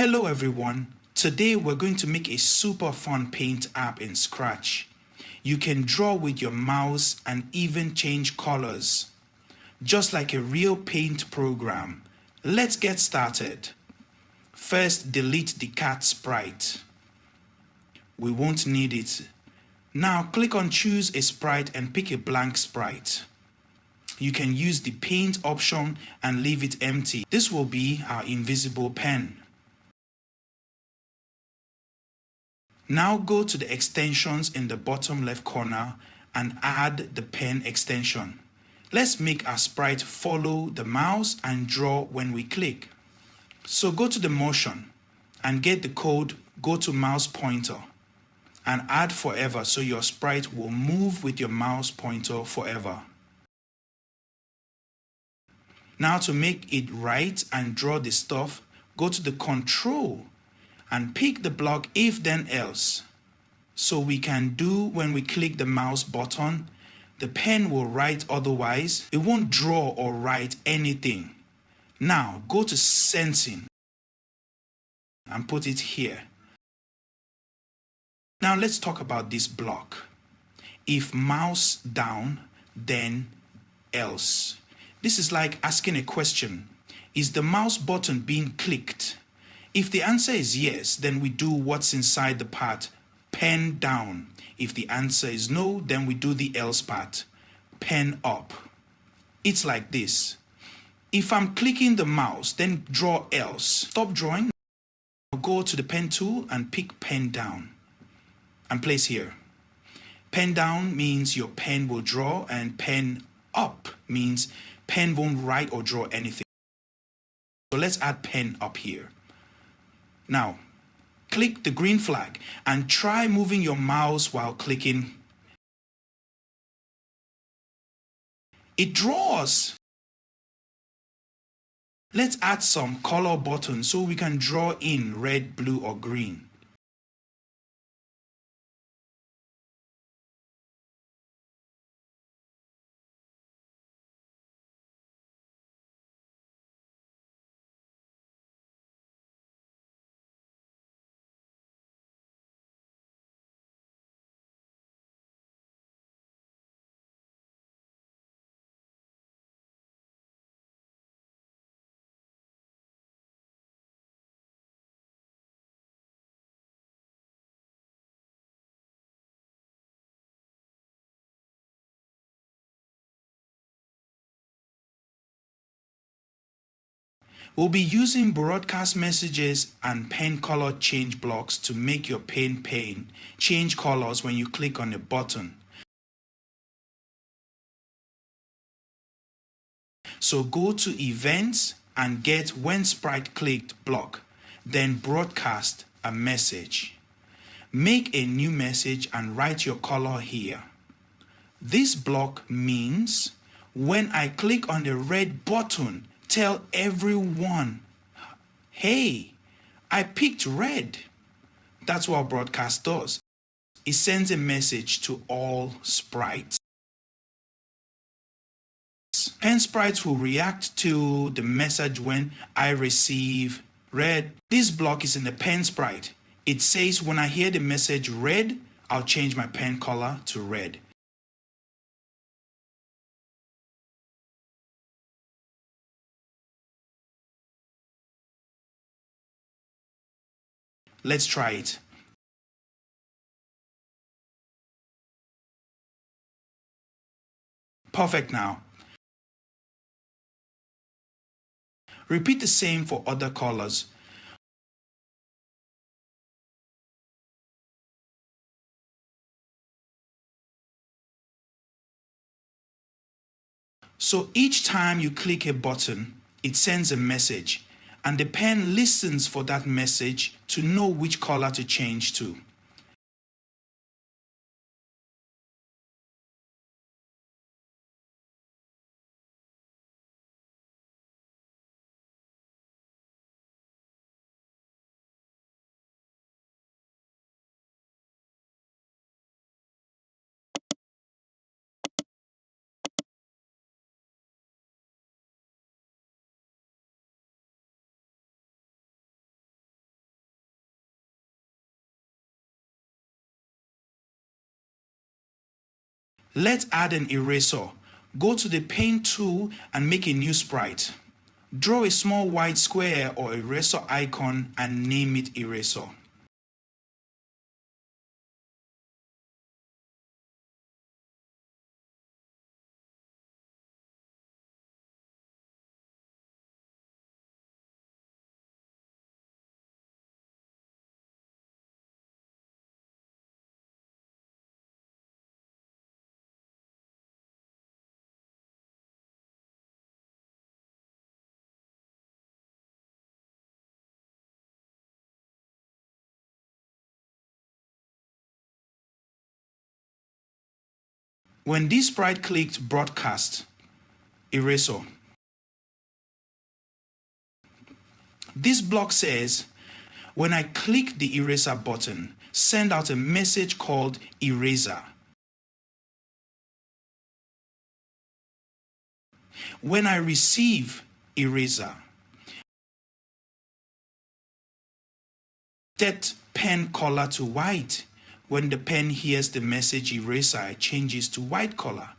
Hello everyone, today we're going to make a super fun paint app in Scratch. You can draw with your mouse and even change colors, just like a real paint program. Let's get started. First, delete the cat sprite. We won't need it. Now click on choose a sprite and pick a blank sprite. You can use the paint option and leave it empty. This will be our invisible pen. Now go to the extensions in the bottom left corner and add the pen extension. Let's make our sprite follow the mouse and draw when we click. So go to the motion and get the code go to mouse pointer and add forever so your sprite will move with your mouse pointer forever. Now to make it right and draw the stuff, go to the control and pick the block if then else. So we can do when we click the mouse button, the pen will write, otherwise it won't draw or write anything. Now go to sensing and put it here. Now let's talk about this block. If mouse down, then else. This is like asking a question. Is the mouse button being clicked? If the answer is yes, then we do what's inside the part, pen down. If the answer is no, then we do the else part, pen up. It's like this. If I'm clicking the mouse, then draw else. Stop drawing. Go to the pen tool and pick pen down and place here. Pen down means your pen will draw, and pen up means pen won't write or draw anything. So let's add pen up here. Now, click the green flag and try moving your mouse while clicking. It draws. Let's add some color buttons so we can draw in red, blue, or green. We'll be using broadcast messages and pen color change blocks to make your pen change colors when you click on a button. So go to events and get when sprite clicked block, then broadcast a message. Make a new message and write your color here. This block means when I click on the red button, tell everyone, hey, I picked red. That's what broadcast does. It sends a message to all sprites. Pen sprites will react to the message when I receive red. This block is in the pen sprite. It says when I hear the message red, I'll change my pen color to red. Let's try it. Perfect now. Repeat the same for other colors. So each time you click a button, it sends a message, and the pen listens for that message to know which color to change to. Let's add an eraser. Go to the pen tool and make a new sprite. Draw a small white square or eraser icon and name it eraser. When this sprite clicked broadcast, eraser. This block says, when I click the eraser button, send out a message called eraser. When I receive eraser, set pen color to white. When the pen hears the message eraser, it changes to white color.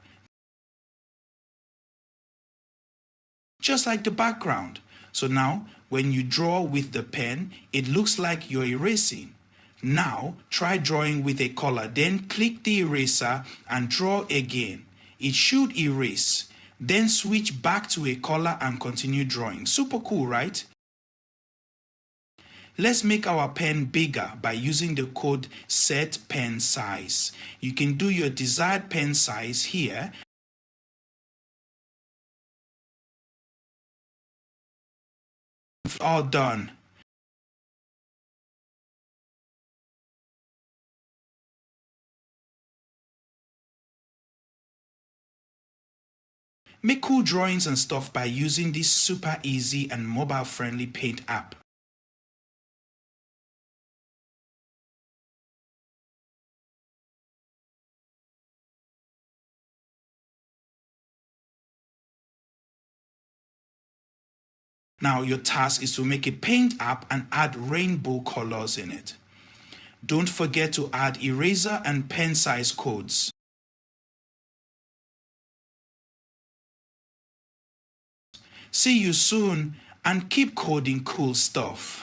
Just like the background. So now, when you draw with the pen, it looks like you're erasing. Now, try drawing with a color, then click the eraser and draw again. It should erase. Then switch back to a color and continue drawing. Super cool, right? Let's make our pen bigger by using the code set pen size. You can do your desired pen size here. All done. Make cool drawings and stuff by using this super easy and mobile friendly paint app. Now your task is to make a paint app and add rainbow colors in it. Don't forget to add eraser and pen size codes. See you soon and keep coding cool stuff.